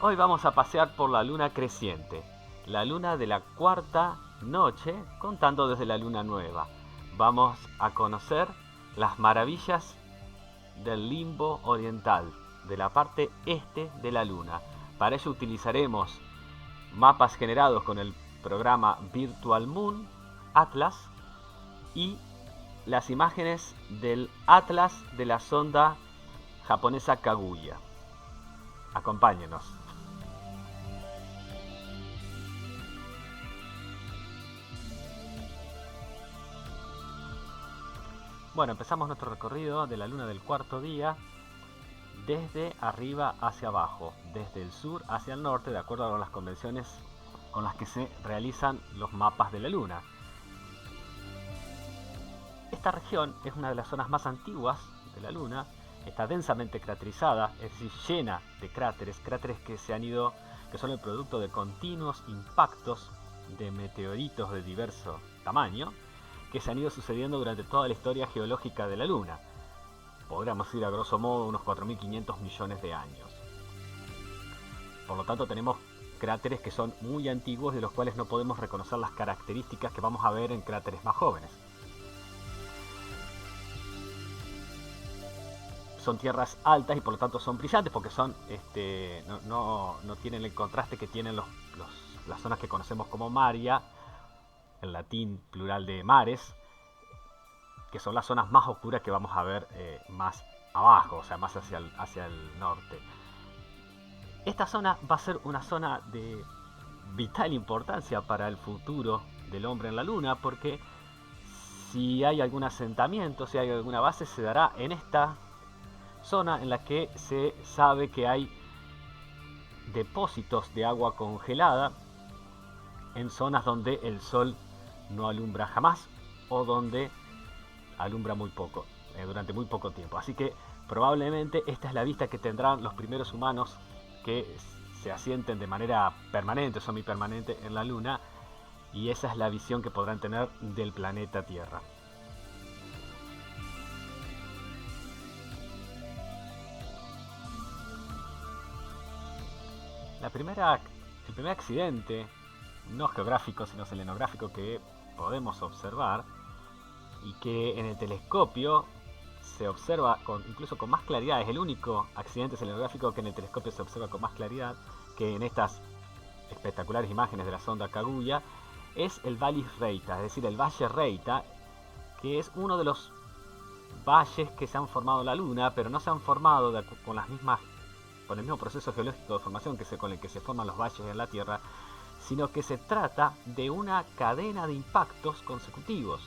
Hoy vamos a pasear por la luna creciente, la luna de la cuarta noche, contando desde la luna nueva. Vamos a conocer las maravillas del limbo oriental, de la parte este de la luna. Para ello utilizaremos mapas generados con el programa Virtual Moon Atlas y las imágenes del Atlas de la sonda japonesa Kaguya. Acompáñenos. Bueno, empezamos nuestro recorrido de la luna del cuarto día desde arriba hacia abajo, desde el sur hacia el norte, de acuerdo con las convenciones con las que se realizan los mapas de la luna. Esta región es una de las zonas más antiguas de la luna, está densamente craterizada, es decir, llena de cráteres, que que son el producto de continuos impactos de meteoritos de diverso tamaño, que se han ido sucediendo durante toda la historia geológica de la Luna. Podríamos ir a grosso modo unos 4.500 millones de años. Por lo tanto tenemos cráteres que son muy antiguos, de los cuales no podemos reconocer las características que vamos a ver en cráteres más jóvenes. Son tierras altas y por lo tanto son brillantes porque no tienen el contraste que tienen las zonas que conocemos como maria, en latín plural de mares, que son las zonas más oscuras que vamos a ver más abajo, o sea, más hacia el norte. Esta zona va a ser una zona de vital importancia para el futuro del hombre en la Luna, porque si hay algún asentamiento, si hay alguna base, se dará en esta zona en la que se sabe que hay depósitos de agua congelada en zonas donde el sol no alumbra jamás o donde alumbra muy poco, durante muy poco tiempo. Así que probablemente esta es la vista que tendrán los primeros humanos que se asienten de manera permanente, semipermanente en la Luna, y esa es la visión que podrán tener del planeta Tierra. El primer accidente, no geográfico sino selenográfico, que podemos observar y que en el telescopio se observa incluso con más claridad, es el único accidente selenográfico que en el telescopio se observa con más claridad que en estas espectaculares imágenes de la sonda Kaguya, es el Vallis Reita, es decir, el Valle Reita, que es uno de los valles que se han formado en la Luna, pero no se han formado con el mismo proceso geológico de formación con el que se forman los valles en la Tierra, sino que se trata de una cadena de impactos consecutivos.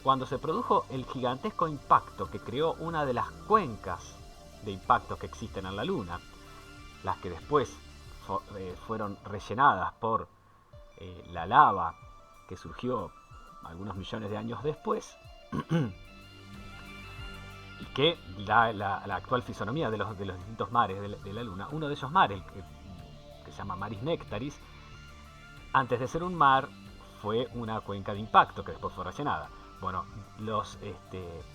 Cuando se produjo el gigantesco impacto que creó una de las cuencas de impactos que existen en la Luna, las que después fueron rellenadas por la lava que surgió algunos millones de años después, y que la actual fisonomía de los distintos mares de la Luna, uno de esos mares, que se llama Maris Nectaris, antes de ser un mar, fue una cuenca de impacto que después fue rellenada. Bueno, los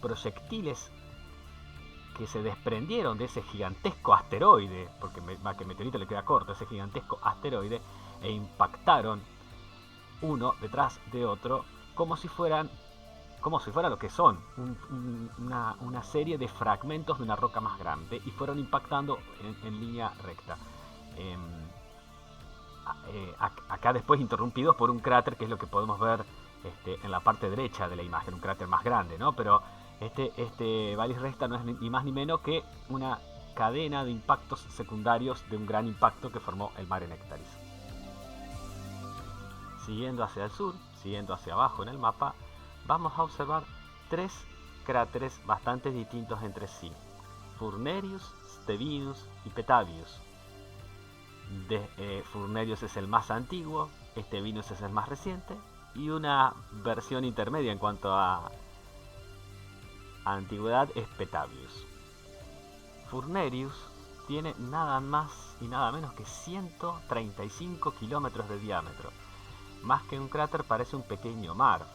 proyectiles que se desprendieron de ese gigantesco asteroide, porque que meteorito le queda corto, ese gigantesco asteroide, e impactaron uno detrás de otro como si fuera lo que son, una serie de fragmentos de una roca más grande, y fueron impactando en línea recta. Acá después interrumpidos por un cráter, que es lo que podemos ver en la parte derecha de la imagen, un cráter más grande, ¿no? Pero este Vallis Reita no es ni más ni menos que una cadena de impactos secundarios de un gran impacto que formó el Mare Nectaris. Siguiendo hacia el sur, siguiendo hacia abajo en el mapa, vamos a observar tres cráteres bastante distintos entre sí: Furnarius, Stevinus y Petavius. Furnarius es el más antiguo, Stevinus es el más reciente, y una versión intermedia en cuanto a antigüedad es Petavius. Furnarius tiene nada más y nada menos que 135 kilómetros de diámetro. Más que un cráter, parece un pequeño mar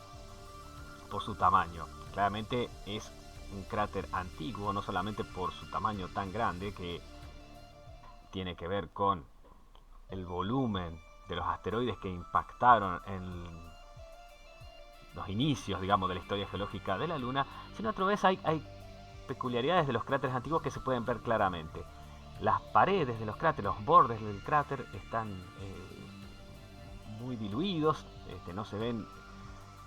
por su tamaño. Claramente es un cráter antiguo, no solamente por su tamaño tan grande, que tiene que ver con el volumen de los asteroides que impactaron en los inicios, digamos, de la historia geológica de la Luna, sino otra vez hay peculiaridades de los cráteres antiguos que se pueden ver claramente. Las paredes de los cráteres, los bordes del cráter están muy diluidos, no se ven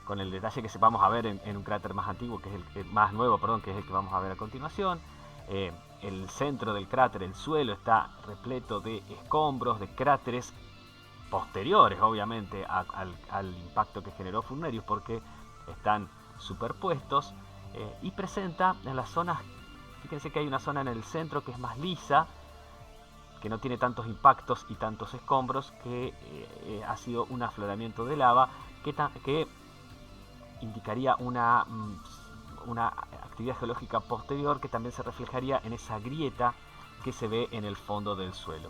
con el detalle que vamos a ver en un cráter más antiguo, que es el más nuevo, perdón, que es el que vamos a ver a continuación. El centro del cráter, el suelo, está repleto de escombros, de cráteres posteriores, obviamente, al impacto que generó Furnerius, porque están superpuestos, y presenta en las zonas, fíjense que hay una zona en el centro que es más lisa, que no tiene tantos impactos y tantos escombros, que ha sido un afloramiento de lava que indicaría una actividad geológica posterior, que también se reflejaría en esa grieta que se ve en el fondo del suelo.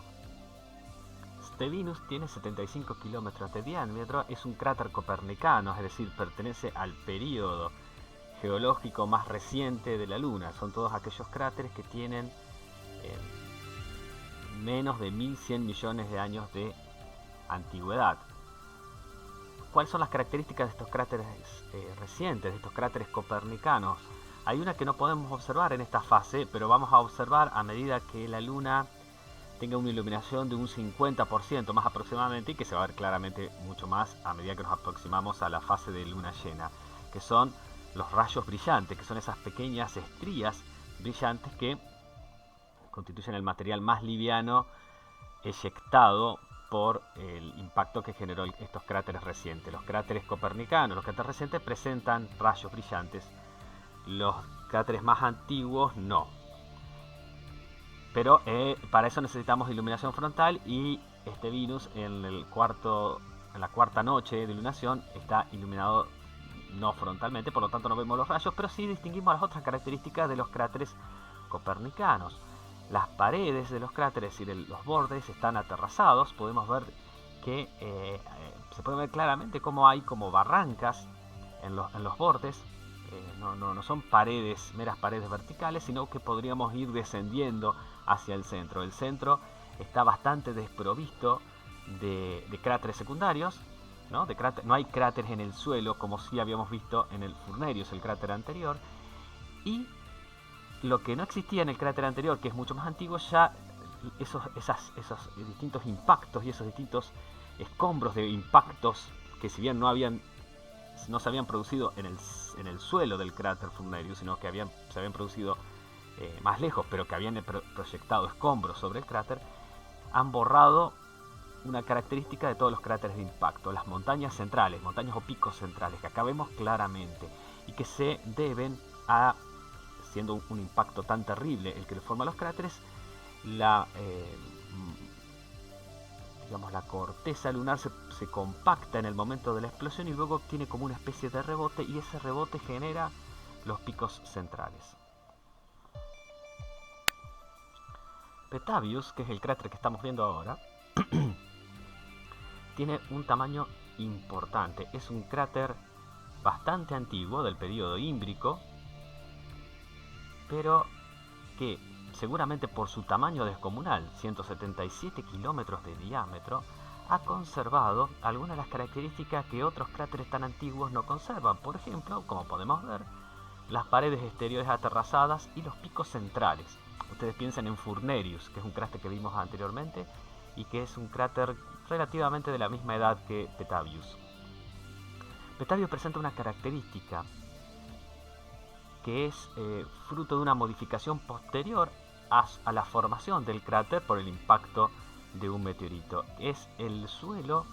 Stevinus tiene 75 kilómetros de diámetro, es un cráter copernicano, es decir, pertenece al período geológico más reciente de la Luna. Son todos aquellos cráteres que tienen menos de 1100 millones de años de antigüedad. ¿Cuáles son las características de estos cráteres recientes, de estos cráteres copernicanos? Hay una que no podemos observar en esta fase, pero vamos a observar a medida que la Luna tenga una iluminación de un 50% más aproximadamente, y que se va a ver claramente mucho más a medida que nos aproximamos a la fase de luna llena, que son los rayos brillantes, que son esas pequeñas estrías brillantes que constituyen el material más liviano eyectado por el impacto que generó estos cráteres recientes. Los cráteres copernicanos, los cráteres recientes presentan rayos brillantes, los cráteres más antiguos no. Pero para eso necesitamos iluminación frontal, y Stevinus en la cuarta noche de iluminación está iluminado no frontalmente, por lo tanto no vemos los rayos, pero sí distinguimos las otras características de los cráteres copernicanos. Las paredes de los cráteres y los bordes están aterrazados. Podemos ver que se puede ver claramente cómo hay como barrancas en los bordes. No son paredes, meras paredes verticales, sino que podríamos ir descendiendo hacia el centro. El centro está bastante desprovisto de cráteres secundarios, ¿no? No hay cráteres en el suelo, como sí habíamos visto en el Furnerius, el cráter anterior. Y lo que no existía en el cráter anterior, que es mucho más antiguo, ya esos distintos impactos y esos distintos escombros de impactos, que si bien no se habían producido en el suelo del cráter Furnerius, sino que se habían producido más lejos, pero que habían proyectado escombros sobre el cráter, han borrado una característica de todos los cráteres de impacto: las montañas centrales, montañas o picos centrales, que acá vemos claramente, y que se deben a, siendo un impacto tan terrible el que forma los cráteres, la corteza lunar se compacta en el momento de la explosión y luego tiene como una especie de rebote, y ese rebote genera los picos centrales. Petavius, que es el cráter que estamos viendo ahora, tiene un tamaño importante. Es un cráter bastante antiguo, del período Ímbrico, pero que seguramente por su tamaño descomunal, 177 kilómetros de diámetro, ha conservado algunas de las características que otros cráteres tan antiguos no conservan. Por ejemplo, como podemos ver, las paredes exteriores aterrazadas y los picos centrales. Ustedes piensen en Furnerius, que es un cráter que vimos anteriormente y que es un cráter relativamente de la misma edad que Petavius. Petavius presenta una característica que es fruto de una modificación posterior a la formación del cráter por el impacto de un meteorito. Es el suelo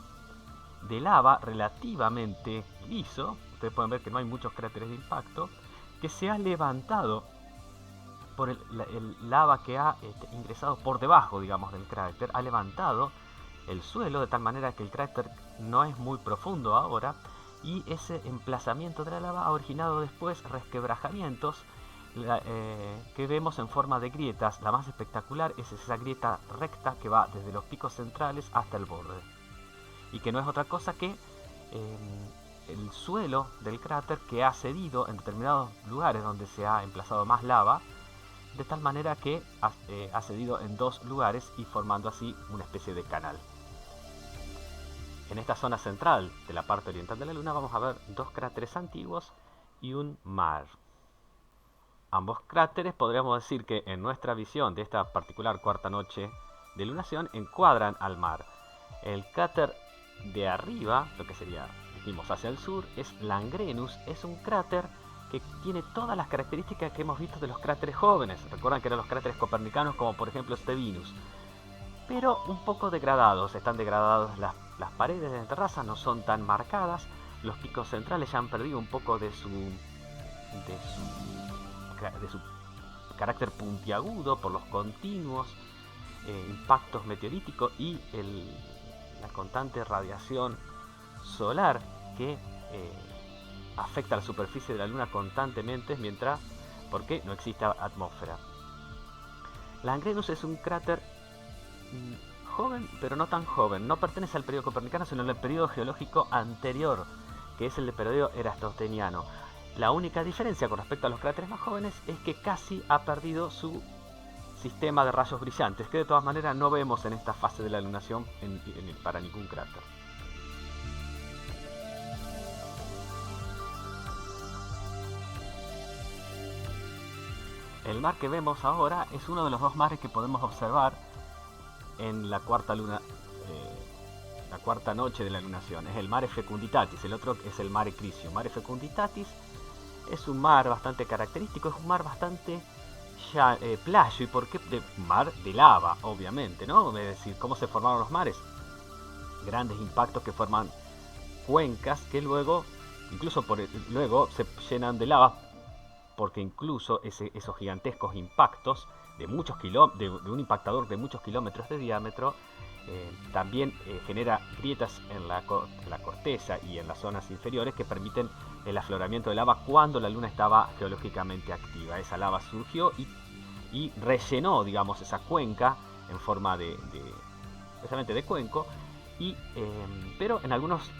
de lava relativamente liso. Ustedes pueden ver que no hay muchos cráteres de impacto, que se ha levantado por el lava que ha ingresado por debajo, digamos, del cráter. Ha levantado el suelo de tal manera que el cráter no es muy profundo ahora, y ese emplazamiento de la lava ha originado después resquebrajamientos que vemos en forma de grietas. La más espectacular es esa grieta recta que va desde los picos centrales hasta el borde, y que no es otra cosa que el suelo del cráter, que ha cedido en determinados lugares donde se ha emplazado más lava, de tal manera que ha cedido en dos lugares y formando así una especie de canal. En esta zona central de la parte oriental de la Luna vamos a ver dos cráteres antiguos y un mar. Ambos cráteres podríamos decir que en nuestra visión de esta particular cuarta noche de lunación encuadran al mar. El cráter de arriba, lo que sería, dijimos, hacia el sur, es Langrenus, es un cráter que tiene todas las características que hemos visto de los cráteres jóvenes. Recuerdan que eran los cráteres copernicanos, como por ejemplo Stevinus, pero un poco degradados. Están degradadas las paredes de la terraza, no son tan marcadas. Los picos centrales ya han perdido un poco de su carácter puntiagudo por los continuos impactos meteoríticos y la constante radiación solar que afecta a la superficie de la Luna constantemente porque no existe atmósfera. Langrenus es un cráter joven, pero no tan joven. No pertenece al periodo copernicano, sino al periodo geológico anterior, que es el periodo eratostheniano. La única diferencia con respecto a los cráteres más jóvenes es que casi ha perdido su sistema de rayos brillantes, que de todas maneras no vemos en esta fase de la lunación para ningún cráter. El mar que vemos ahora es uno de los dos mares que podemos observar en la cuarta noche de la lunación. Es el Mare Fecunditatis, el otro es el Mare Crisium. Mare Fecunditatis es un mar bastante característico, es un mar bastante playo. ¿Y por qué? Mar de lava, obviamente, ¿no? Es decir, ¿cómo se formaron los mares? Grandes impactos que forman cuencas que luego se llenan de lava, porque incluso esos gigantescos impactos de un impactador de muchos kilómetros de diámetro también genera grietas en la corteza y en las zonas inferiores que permiten el afloramiento de lava cuando la Luna estaba geológicamente activa. Esa lava surgió y rellenó, digamos, esa cuenca en forma precisamente de cuenco, pero en algunos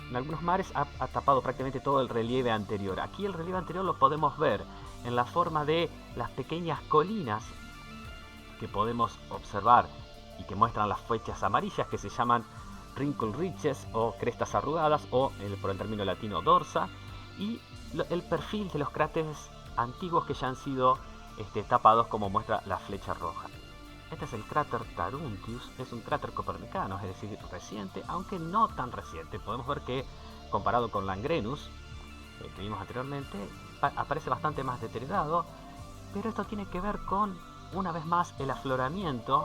mares ha tapado prácticamente todo el relieve anterior. Aquí el relieve anterior lo podemos ver en la forma de las pequeñas colinas que podemos observar y que muestran las flechas amarillas, que se llaman wrinkle ridges o crestas arrugadas, o por el término latino dorsa, y el perfil de los cráteres antiguos que ya han sido tapados, como muestra la flecha roja. Este es el cráter Taruntius, es un cráter copernicano, es decir, reciente, aunque no tan reciente. Podemos ver que, comparado con Langrenus, que vimos anteriormente, aparece bastante más deteriorado, pero esto tiene que ver con, una vez más, el afloramiento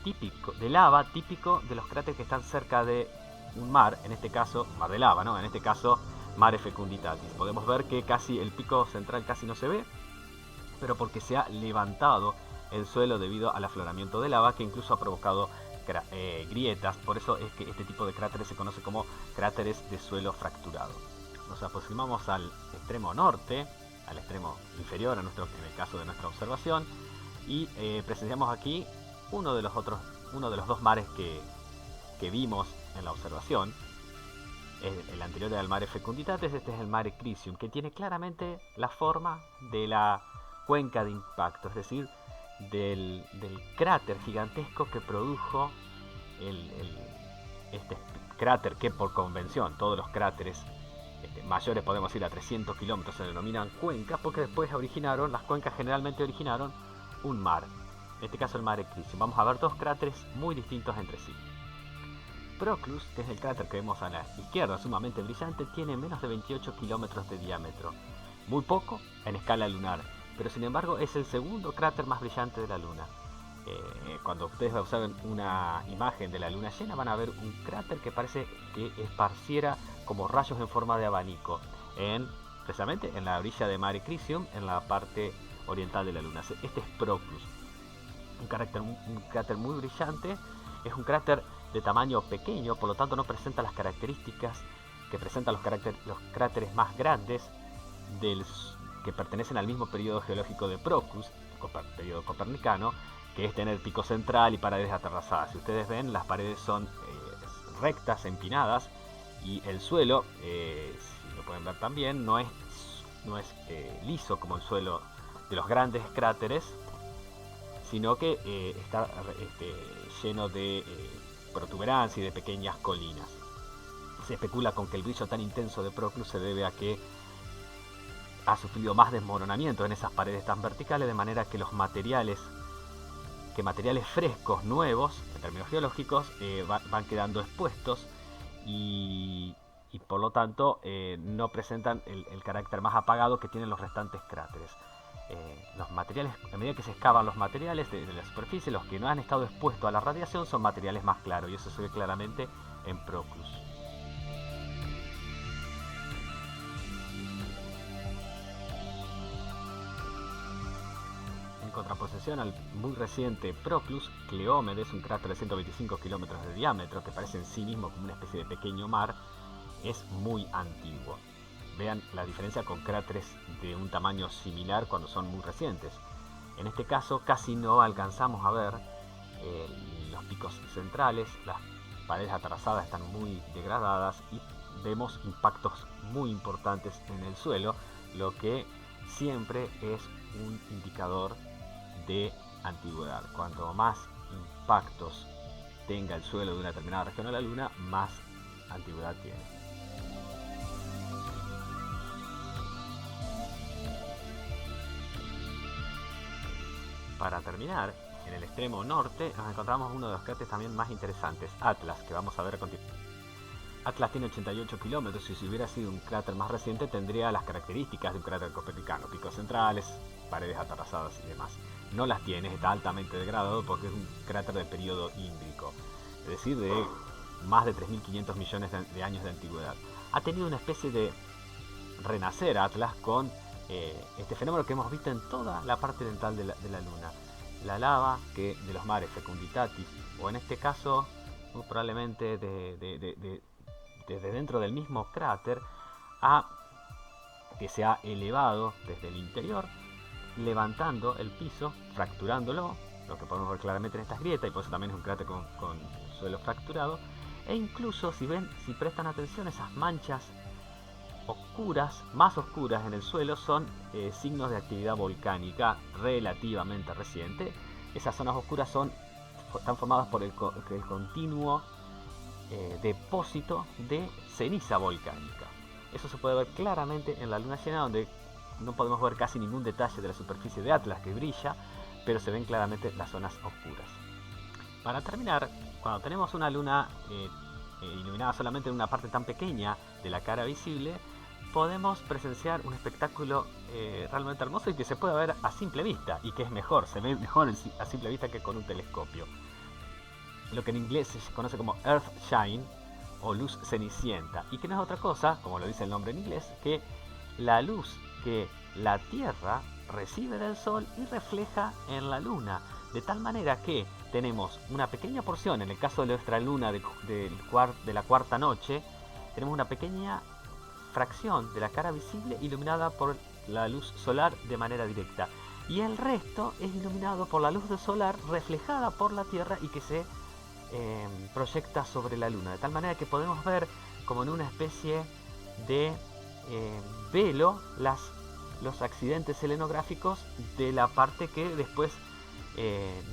típico de lava, típico de los cráteres que están cerca de un mar, en este caso, mar de lava, ¿no? En este caso, Mare Fecunditatis. Podemos ver que casi el pico central casi no se ve, pero porque se ha levantado el suelo debido al afloramiento de lava, que incluso ha provocado grietas. Por eso es que este tipo de cráteres se conoce como cráteres de suelo fracturado. Nos aproximamos al extremo norte, al extremo inferior en el caso de nuestra observación, y presenciamos aquí uno de los dos mares que vimos en la observación. El anterior era el Mare Fecunditatis, este es el Mare Crisium, que tiene claramente la forma de la cuenca de impacto, es decir, del cráter gigantesco que produjo este cráter, que por convención todos los cráteres mayores, podemos ir a 300 kilómetros, se denominan cuencas, porque después las cuencas generalmente originaron un mar, en este caso el Mare Crisium. Vamos a ver dos cráteres muy distintos entre sí. Proclus, que es el cráter que vemos a la izquierda, sumamente brillante, tiene menos de 28 kilómetros de diámetro, muy poco en escala lunar, pero sin embargo es el segundo cráter más brillante de la Luna. Cuando ustedes observen una imagen de la Luna llena, van a ver un cráter que parece que esparciera como rayos en forma de abanico, precisamente en la orilla de Mare Crisium, en la parte oriental de la Luna. Este es Proclus, un cráter muy brillante. Es un cráter de tamaño pequeño, por lo tanto no presenta las características que presentan los cráteres más grandes que pertenecen al mismo periodo geológico de Proclus, periodo copernicano, que es tener pico central y paredes aterrazadas. Si ustedes ven, las paredes son rectas, empinadas, y el suelo, si lo pueden ver también, no es liso como el suelo de los grandes cráteres, sino que está lleno de protuberancias y de pequeñas colinas. Se especula con que el brillo tan intenso de Proclus se debe a que ha sufrido más desmoronamiento en esas paredes tan verticales, de manera que materiales frescos, nuevos, en términos geológicos, van quedando expuestos y por lo tanto no presentan el carácter más apagado que tienen los restantes cráteres. Los materiales, a medida que se excavan los materiales de la superficie, los que no han estado expuestos a la radiación son materiales más claros, y eso se ve claramente en Proclus. En contraposición al muy reciente Proclus, Cleómedes, un cráter de 125 kilómetros de diámetro que parece en sí mismo como una especie de pequeño mar, es muy antiguo. Vean la diferencia con cráteres de un tamaño similar cuando son muy recientes. En este caso casi no alcanzamos a ver los picos centrales, las paredes atravesadas están muy degradadas y vemos impactos muy importantes en el suelo, lo que siempre es un indicador de antigüedad. Cuanto más impactos tenga el suelo de una determinada región de la Luna, más antigüedad tiene. Para terminar, en el extremo norte nos encontramos uno de los cráteres también más interesantes, Atlas, que vamos a ver a continuación. Atlas tiene 88 kilómetros y si hubiera sido un cráter más reciente tendría las características de un cráter copernicano, picos centrales, paredes atravesadas y demás. No las tiene, está altamente degradado porque es un cráter de periodo ímbrico, es decir, de más de 3.500 millones de años de antigüedad. Ha tenido una especie de renacer Atlas con este fenómeno que hemos visto en toda la parte oriental de la Luna. La lava de los mares Fecunditatis, o en este caso muy probablemente desde dentro del mismo cráter, que se ha elevado desde el interior, levantando el piso, fracturándolo, lo que podemos ver claramente en estas grietas, y por eso también es un cráter con suelo fracturado, e incluso si prestan atención, esas manchas oscuras, más oscuras en el suelo, son signos de actividad volcánica relativamente reciente. Esas zonas oscuras están formadas por el continuo depósito de ceniza volcánica. Eso se puede ver claramente en la luna llena, donde no podemos ver casi ningún detalle de la superficie de Atlas que brilla, pero se ven claramente las zonas oscuras. Para terminar, cuando tenemos una luna iluminada solamente en una parte tan pequeña de la cara visible, podemos presenciar un espectáculo realmente hermoso y que se puede ver a simple vista, y que es mejor, se ve mejor a simple vista que con un telescopio. Lo que en inglés se conoce como Earthshine o luz cenicienta, y que no es otra cosa, como lo dice el nombre en inglés, que la luz que la Tierra recibe del Sol y refleja en la Luna, de tal manera que tenemos una pequeña porción, en el caso de nuestra luna de la cuarta noche, tenemos una pequeña fracción de la cara visible iluminada por la luz solar de manera directa, y el resto es iluminado por la luz solar reflejada por la Tierra y que se proyecta sobre la Luna, de tal manera que podemos ver como en una especie de velo los accidentes selenográficos de la parte que después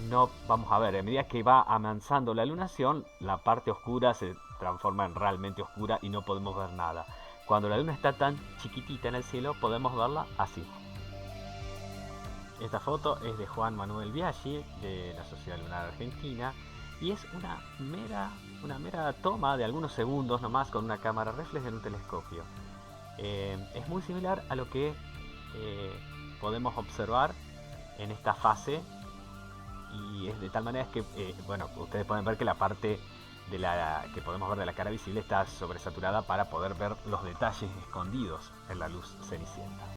no vamos a ver. A medida que va avanzando la lunación, la parte oscura se transforma en realmente oscura y no podemos ver nada. Cuando la luna está tan chiquitita en el cielo, podemos verla así. Esta foto es de Juan Manuel Biaggi, de la Sociedad Lunar Argentina, y es una mera toma de algunos segundos nomás con una cámara reflex en un telescopio. Es muy similar a lo que podemos observar en esta fase, y es de tal manera que ustedes pueden ver que la parte que podemos ver de la cara visible está sobresaturada para poder ver los detalles escondidos en la luz cenicienta.